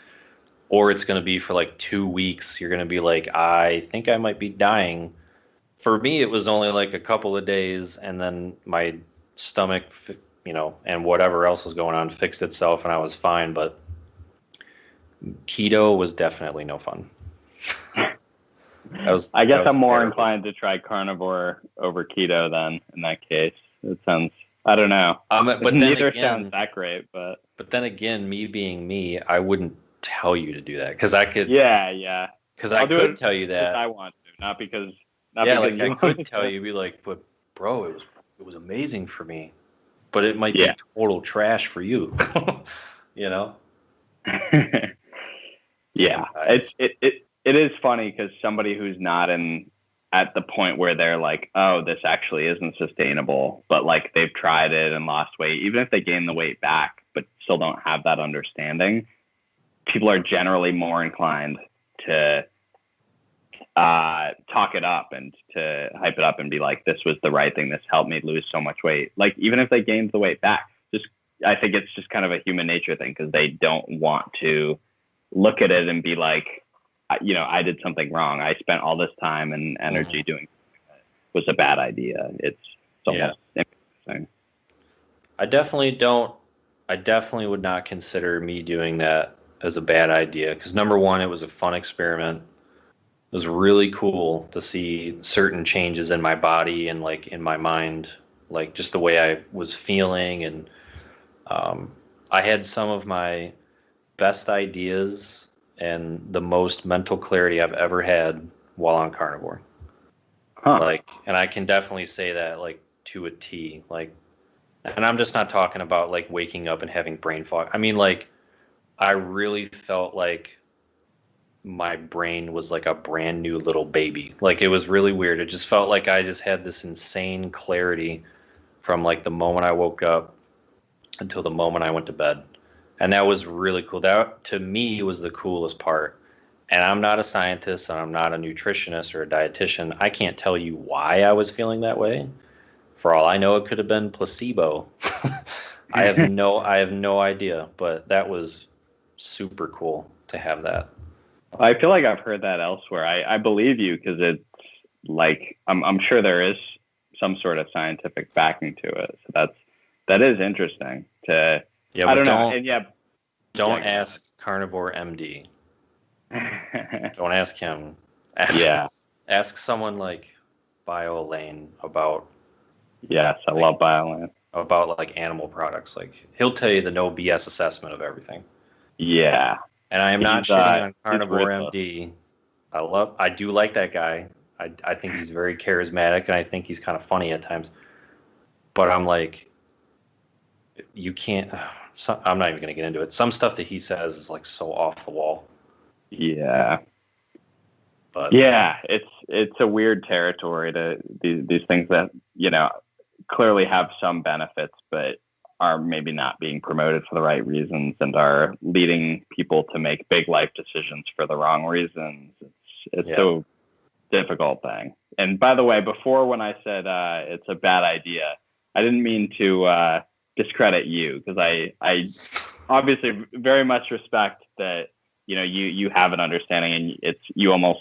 or it's going to be for like 2 weeks. You're going to be like, I think I might be dying. For me, it was only like a couple of days, and then my stomach, and whatever else was going on fixed itself, and I was fine. But keto was definitely no fun. I guess I'm more inclined to try carnivore over keto then, in that case. It sounds, I don't know. But neither sounds that great, but then again, me being me, I wouldn't tell you to do that because I could. Yeah. Because I could tell you that I want to, not because. Like I could tell you, be like, but bro, it was amazing for me, but it might be total trash for you. Yeah, it is funny because somebody who's not at the point where they're like, oh, this actually isn't sustainable, but like they've tried it and lost weight, even if they gain the weight back, but still don't have that understanding, people are generally more inclined to talk it up and to hype it up and be like, this was the right thing. This helped me lose so much weight. Like, even if they gained the weight back, I think it's just kind of a human nature thing because they don't want to look at it and be like, I did something wrong. I spent all this time and energy doing something that was a bad idea. It's almost interesting. I definitely would not consider me doing that as a bad idea because number one, it was a fun experiment. It was really cool to see certain changes in my body and like in my mind, like just the way I was feeling. And I had some of my best ideas and the most mental clarity I've ever had while on carnivore. And I can definitely say that like to a T, like, and I'm just not talking about like waking up and having brain fog. I mean, like, I really felt like my brain was like a brand new little baby. Like, it was really weird. It just felt like I just had this insane clarity from like the moment I woke up until the moment I went to bed. And that was really cool. That to me was the coolest part. And I'm not a scientist and I'm not a nutritionist or a dietitian. I can't tell you why I was feeling that way. For all I know, it could have been placebo. I have no idea, but that was super cool to have that. I feel like I've heard that elsewhere. I believe you because it's like I'm sure there is some sort of scientific backing to it. So that is interesting. I don't know. And don't ask Carnivore MD. Don't ask him. Ask someone like BioLane about. Yes, I love BioLane. About like animal products. Like, he'll tell you the no BS assessment of everything. Yeah. And I am not shitting on Carnivore MD. I do like that guy. I think he's very charismatic, and I think he's kind of funny at times. But I'm like, you can't. I'm not even going to get into it. Some stuff that he says is like so off the wall. Yeah. But Yeah, it's a weird territory to these things that, clearly have some benefits, but are maybe not being promoted for the right reasons and are leading people to make big life decisions for the wrong reasons. It's a difficult thing. And by the way, before when I said it's a bad idea, I didn't mean to discredit you, because I obviously very much respect that you have an understanding, and you almost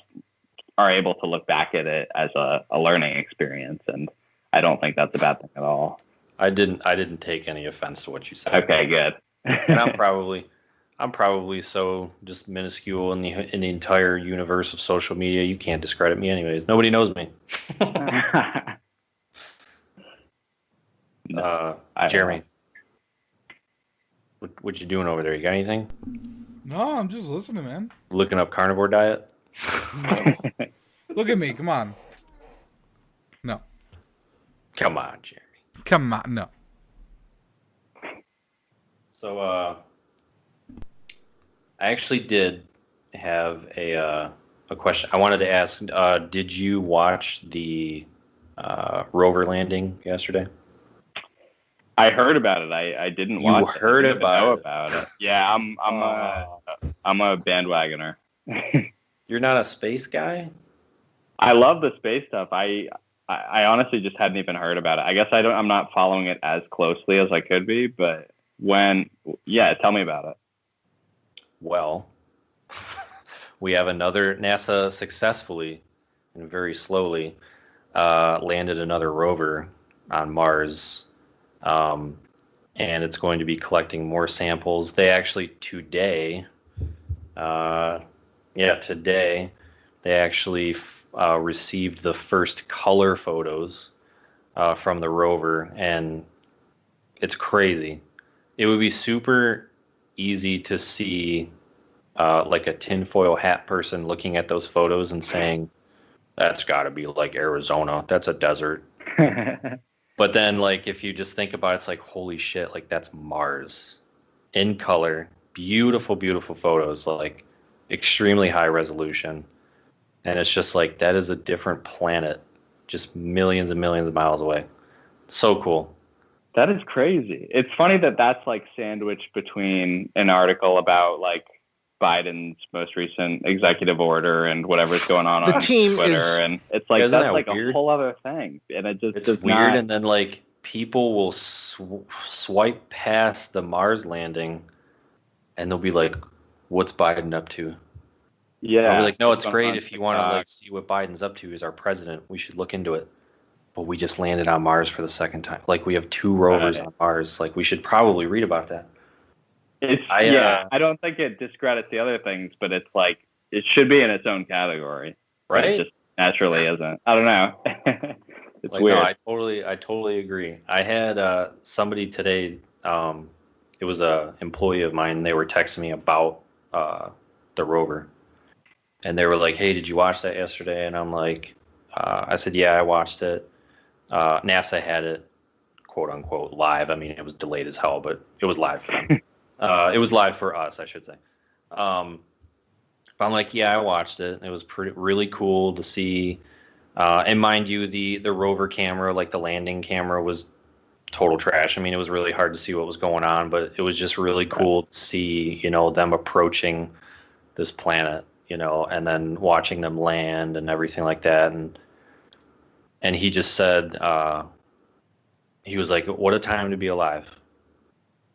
are able to look back at it as a learning experience, and I don't think that's a bad thing at all. I didn't take any offense to what you said. Okay, good. And I'm probably so just minuscule in the entire universe of social media. You can't discredit me anyways. Nobody knows me. Jeremy, what you doing over there? You got anything? No, I'm just listening, man. Looking up carnivore diet? No. Look at me. Come on. No. Come on, Jeremy. Come on. No. So, I actually did have a question. I wanted to ask, did you watch the rover landing yesterday? I heard about it. I didn't watch it. You heard about it. Yeah, I'm a bandwagoner. You're not a space guy? I love the space stuff. I honestly just hadn't even heard about it. I guess I'm not following it as closely as I could be, but tell me about it. Well, we have another NASA successfully and very slowly landed another rover on Mars. And it's going to be collecting more samples. They actually today they actually received the first color photos from the rover, and it's crazy. It would be super easy to see like a tinfoil hat person looking at those photos and saying, that's got to be like Arizona. That's a desert. But then, like, if you just think about it, it's like, holy shit, like, that's Mars in color. Beautiful, beautiful photos, like, extremely high resolution. And it's just like, that is a different planet, just millions and millions of miles away. So cool. That is crazy. It's funny that that's, like, sandwiched between an article about, like, Biden's most recent executive order and whatever's going on Twitter, and it's like that's like weird? A whole other thing, and it's weird. And then like people will swipe past the Mars landing, and they'll be like, "What's Biden up to?" Yeah, I'll be like, "No, it's great if you want to like see what Biden's up to as our president. We should look into it." But we just landed on Mars for the second time. Like we have 2 rovers on Mars. Like we should probably read about that. I don't think it discredits the other things, but it's like it should be in its own category, right? It just naturally isn't. I don't know. It's like, weird. No, I totally agree. I had somebody today. It was a employee of mine. They were texting me about the rover, and they were like, "Hey, did you watch that yesterday?" And I'm like, I said, "Yeah, I watched it." NASA had it, quote unquote, live. I mean, it was delayed as hell, but it was live for them. It was live for us, I should say. But I'm like, yeah, I watched it. It was really cool to see. And mind you, the rover camera, like the landing camera, was total trash. I mean, it was really hard to see what was going on, but it was just really cool to see, them approaching this planet, and then watching them land and everything like that. And he just said, he was like, what a time to be alive.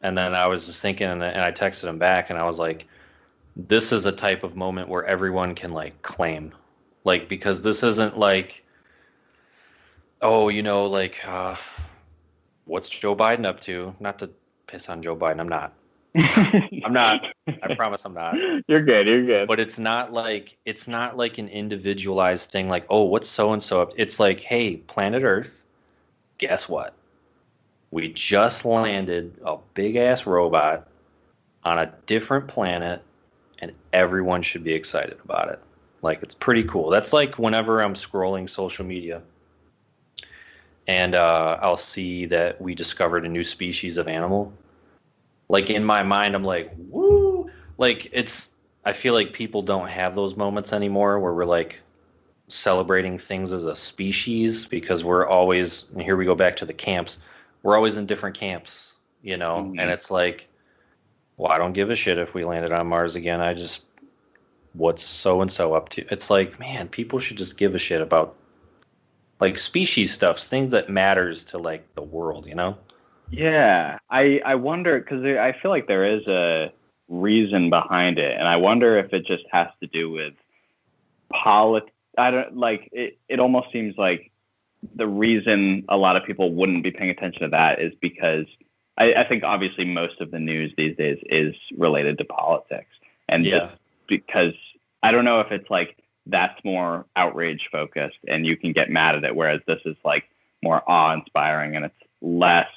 And then I was just thinking, and I texted him back, and I was like, this is a type of moment where everyone can, like, claim. Like, because this isn't like, oh, what's Joe Biden up to? Not to piss on Joe Biden. I'm not. I'm not. I promise I'm not. You're good. But it's not like an individualized thing like, oh, what's so-and-so up? It's like, hey, planet Earth, guess what? We just landed a big-ass robot on a different planet, and everyone should be excited about it. Like, it's pretty cool. That's like whenever I'm scrolling social media and I'll see that we discovered a new species of animal. Like, in my mind, I'm like, woo! Like, I feel like people don't have those moments anymore where we're like celebrating things as a species because we're always, and here we go back to the camps, we're always in different camps, and Mhm. it's like, well, I don't give a shit if we landed on Mars again. What's so and so up to? It's like, man, people should just give a shit about like species stuff, things that matters to like the world. Yeah, I wonder because I feel like there is a reason behind it, and I wonder if it just has to do with I don't like it. It almost seems like the reason a lot of people wouldn't be paying attention to that is because I think obviously most of the news these days is related to politics, and just Yeah. because I don't know if it's like that's more outrage focused and you can get mad at it, whereas this is like more awe inspiring and it's less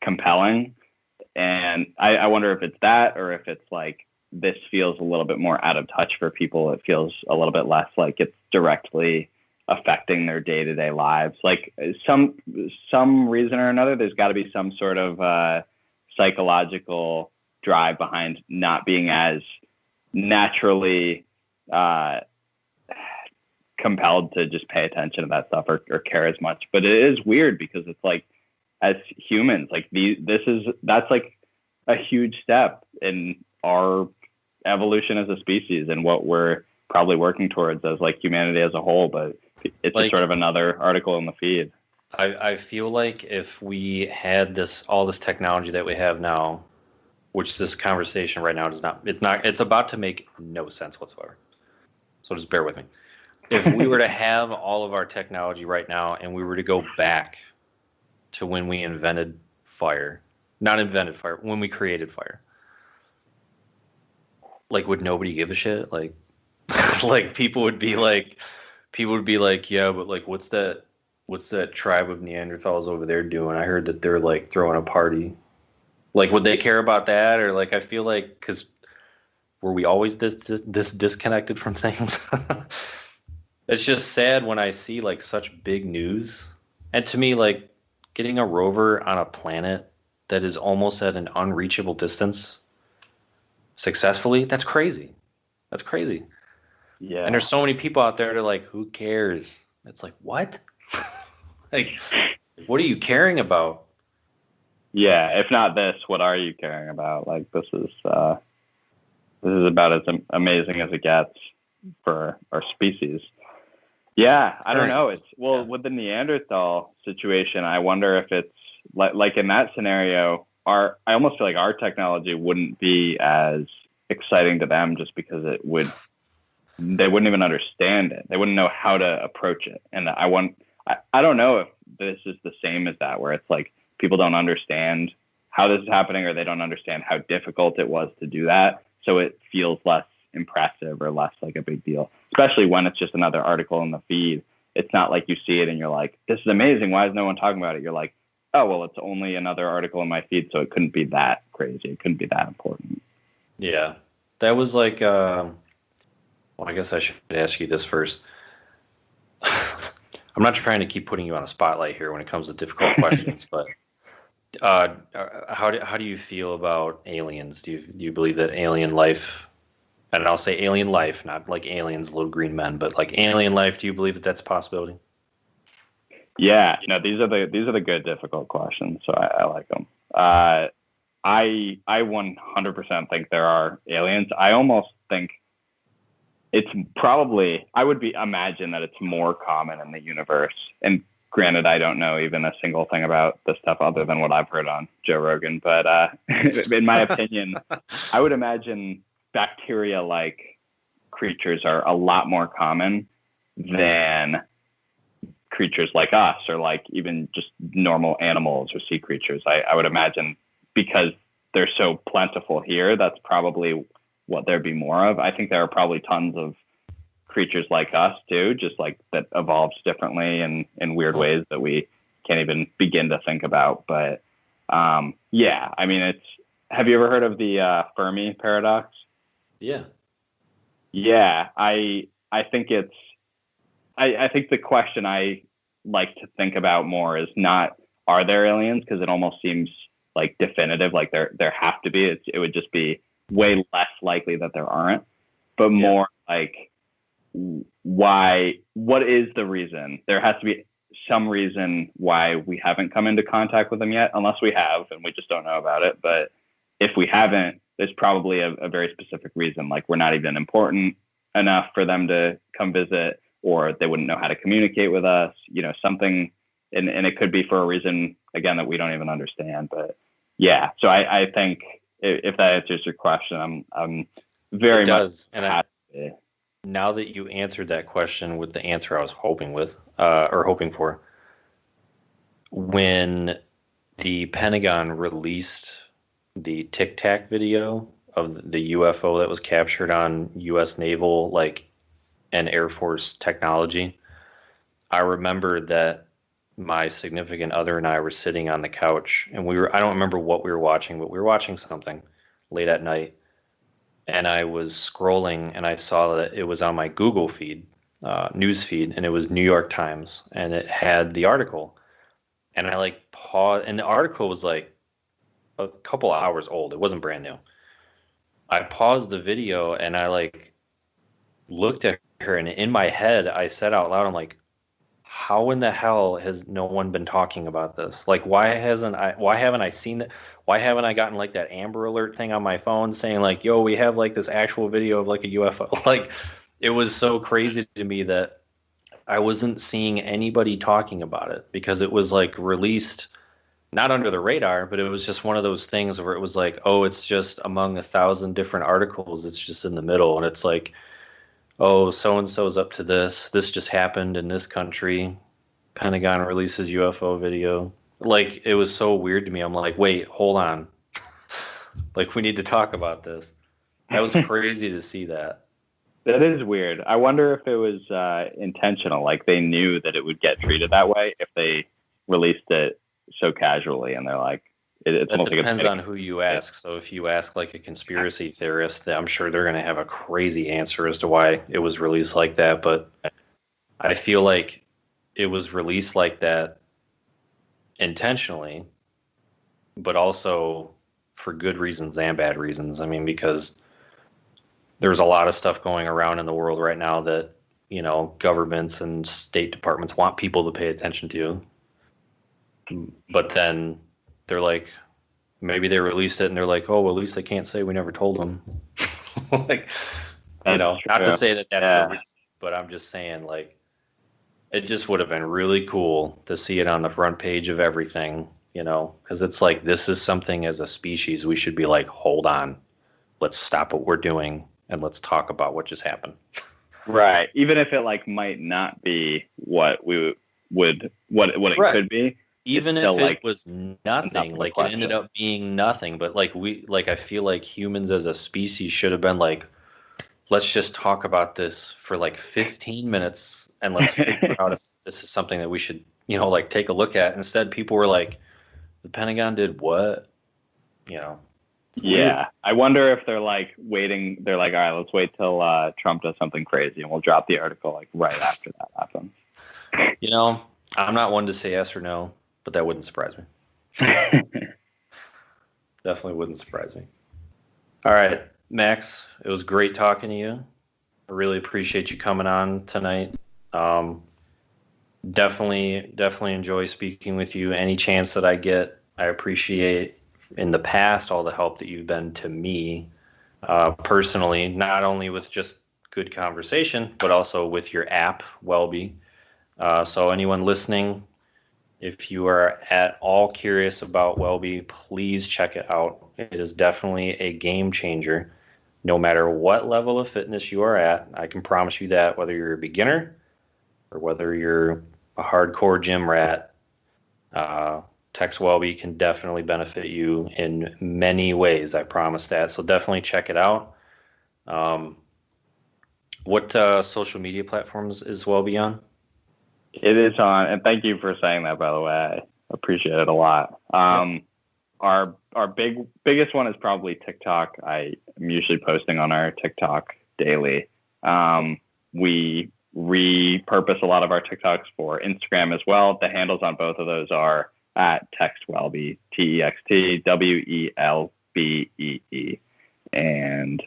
compelling. And I wonder if it's that or if it's like this feels a little bit more out of touch for people. It feels a little bit less like it's directly affecting their day-to-day lives. Like some reason or another, there's got to be some sort of psychological drive behind not being as naturally uh, compelled to just pay attention to that stuff or care as much. But it is weird because it's like as humans, like that's like a huge step in our evolution as a species and what we're probably working towards as like humanity as a whole. But it's just sort Like, of another article in the feed. I feel like if we had all this technology that we have now, which this conversation right now it's about to make no sense whatsoever. So just bear with me. If we were to have all of our technology right now and we were to go back to when we invented fire, not invented fire, when we created fire, like, would nobody give a shit? Like, like people would be like, yeah, but like, what's that tribe of Neanderthals over there doing? I heard that they're like throwing a party. Like, would they care about that? Or like, I feel like, because were we always this disconnected from things? It's just sad when I see like such big news. And to me, like, getting a rover on a planet that is almost at an unreachable distance successfully, that's crazy. That's crazy. And Yeah. there's so many people out there that are like, who cares? It's like, what? Like, what are you caring about? Yeah. If not this, what are you caring about? Like this is about as amazing as it gets for our species. Yeah, I don't Current. know. It's well Yeah. with the Neanderthal situation. I wonder if it's like in that scenario, I almost feel like our technology wouldn't be as exciting to them just because they wouldn't even understand it. They wouldn't know how to approach it. And I don't know if this is the same as that, where it's like people don't understand how this is happening or they don't understand how difficult it was to do that. So it feels less impressive or less like a big deal, especially when it's just another article in the feed. It's not like you see it and you're like, this is amazing. Why is no one talking about it? You're like, oh, well, it's only another article in my feed. So it couldn't be that crazy. It couldn't be that important. Yeah. That was like, well, I guess I should ask you this first. I'm not trying to keep putting you on a spotlight here when it comes to difficult questions, but how do you feel about aliens? Do you believe that alien life, and I'll say alien life, not like aliens, little green men, but like alien life, do you believe that that's a possibility? Yeah, no, these are the good difficult questions. So I like them. I 100% think there are aliens. I almost think it's probably I would be imagine that it's more common in the universe. And granted, I don't know even a single thing about this stuff other than what I've heard on Joe Rogan. But in my opinion, I would imagine bacteria-like creatures are a lot more common than creatures like us or like even just normal animals or sea creatures. I would imagine because they're so plentiful here, that's probably what there'd be more of. I think there are probably tons of creatures like us too, just like that evolves differently and in weird ways that we can't even begin to think about. But yeah, I mean, have you ever heard of the Fermi Paradox? Yeah. Yeah, I think I think the question I like to think about more is not, are there aliens? Because it almost seems like definitive, like there have to be. It would just be way less likely that there aren't, but more like, why? What is the reason? There has to be some reason why we haven't come into contact with them yet, unless we have and we just don't know about it. But if we haven't, there's probably a very specific reason, like we're not even important enough for them to come visit, or they wouldn't know how to communicate with us, something, and it could be for a reason, again, that we don't even understand. But yeah, so I think if that answers your question, I'm very much. And now that you answered that question with the answer I was hoping for, when the Pentagon released the Tic Tac video of the UFO that was captured on U.S. naval and Air Force technology, I remember that my significant other and I were sitting on the couch, and I don't remember what we were watching, but we were watching something late at night. And I was scrolling, and I saw that it was on my Google feed, news feed, and it was New York Times, and it had the article. And I paused, and the article was a couple hours old. It wasn't brand new. I paused the video, and I looked at her, and in my head, I said out loud, I'm like, how in the hell has no one been talking about this? Why haven't I seen that? Why haven't I gotten that Amber Alert thing on my phone saying yo, we have this actual video of a UFO? It was so crazy to me that I wasn't seeing anybody talking about it, because it was released not under the radar, but it was just one of those things where it was oh, it's just among 1,000 different articles. It's just in the middle, and it's oh, so-and-so's up to this. This just happened in this country. Pentagon releases UFO video. It was so weird to me. I'm like, wait, hold on. We need to talk about this. That was crazy to see that. That is weird. I wonder if it was intentional. They knew that it would get treated that way if they released it so casually, and they're like, it depends on who you ask. So if you ask a conspiracy theorist, I'm sure they're going to have a crazy answer as to why it was released like that. But I feel like it was released like that intentionally, but also for good reasons and bad reasons. I mean, because there's a lot of stuff going around in the world right now that, governments and state departments want people to pay attention to. But then they're maybe they released it and they're oh, well, at least they can't say we never told them. Not to say that that's the reason, but I'm just saying it just would have been really cool to see it on the front page of everything, because it's this is something as a species we should be hold on, let's stop what we're doing and let's talk about what just happened. Right. Even if it might not be what we would, what it right. could be. Even if it was nothing, it ended up being nothing. But I feel like humans as a species should have been let's just talk about this for 15 minutes and let's figure out if this is something that we should, take a look at. Instead, people were the Pentagon did what? Yeah. Weird. I wonder if they're waiting. They're all right, let's wait till Trump does something crazy and we'll drop the article right after that happens. I'm not one to say yes or no, but that wouldn't surprise me. Definitely wouldn't surprise me. All right, Max, it was great talking to you. I really appreciate you coming on tonight. Definitely enjoy speaking with you. Any chance that I get, I appreciate in the past all the help that you've been to me personally, not only with just good conversation, but also with your app, Wellbe. So anyone listening, if you are at all curious about Wellbe, please check it out. It is definitely a game changer. No matter what level of fitness you are at, I can promise you that, whether you're a beginner or whether you're a hardcore gym rat, Tex Wellbe can definitely benefit you in many ways. I promise that. So definitely check it out. What social media platforms is Wellbe on? It is on, and thank you for saying that, by the way. I appreciate it a lot. Our biggest one is probably TikTok. I am usually posting on our TikTok daily. we repurpose a lot of our TikToks for Instagram as well. The handles on both of those are at TextWellbe, TextWelbee. And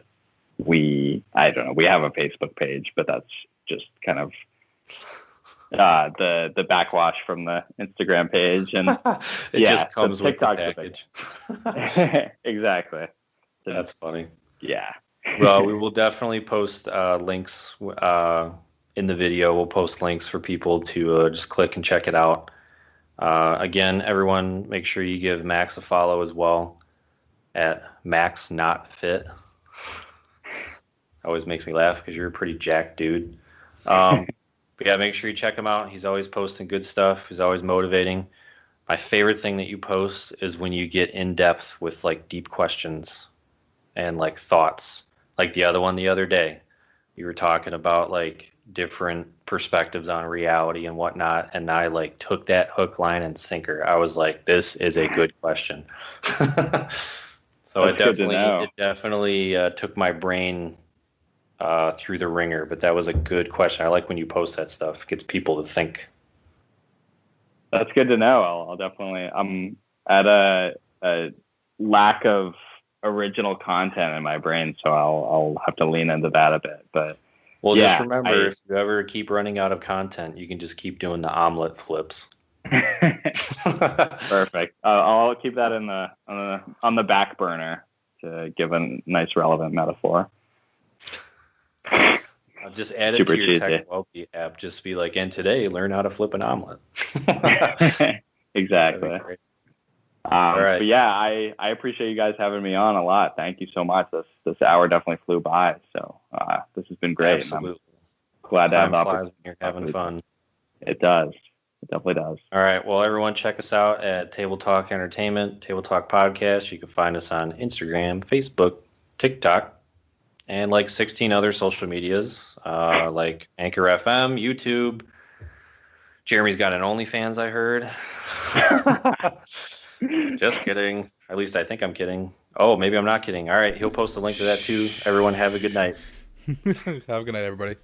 we have a Facebook page, but that's just kind of the backwash from the Instagram page, and it just comes with the package. Exactly. That's funny. Yeah. Well, we will definitely post links in the video. We'll post links for people to just click and check it out. Again, everyone, make sure you give Max a follow as well at Max Not Fit. Always makes me laugh because you're a pretty jacked dude. But yeah, make sure you check him out. He's always posting good stuff. He's always motivating. My favorite thing that you post is when you get in depth with like deep questions and like thoughts. Like the other one the other day, you were talking about like different perspectives on reality and whatnot, and I like took that hook, line, and sinker. I was like, this is a good question. So it definitely took my brain through the ringer, but that was a good question. I like when you post that stuff. It gets people to think. That's good to know. I'll definitely. I'm at a lack of original content in my brain, so I'll have to lean into that a bit. But well, yeah, just remember, if you ever keep running out of content, you can just keep doing the omelet flips. Perfect. I'll keep that on the back burner to give a nice relevant metaphor. I'll just add it to your TextWellbe app. Just be like, and today, learn how to flip an omelet. Exactly. All right. But yeah, I appreciate you guys having me on a lot. Thank you so much. This hour definitely flew by. So this has been great. Absolutely. I'm glad to have the opportunity. When you're having fun. It does. It definitely does. All right. Well, everyone, check us out at Table Talk Entertainment, Table Talk Podcast. You can find us on Instagram, Facebook, TikTok, and like 16 other social medias, like Anchor FM, YouTube. Jeremy's got an OnlyFans, I heard. Just kidding. At least I think I'm kidding. Oh, maybe I'm not kidding. All right. He'll post a link to that too. Everyone have a good night. Have a good night, everybody.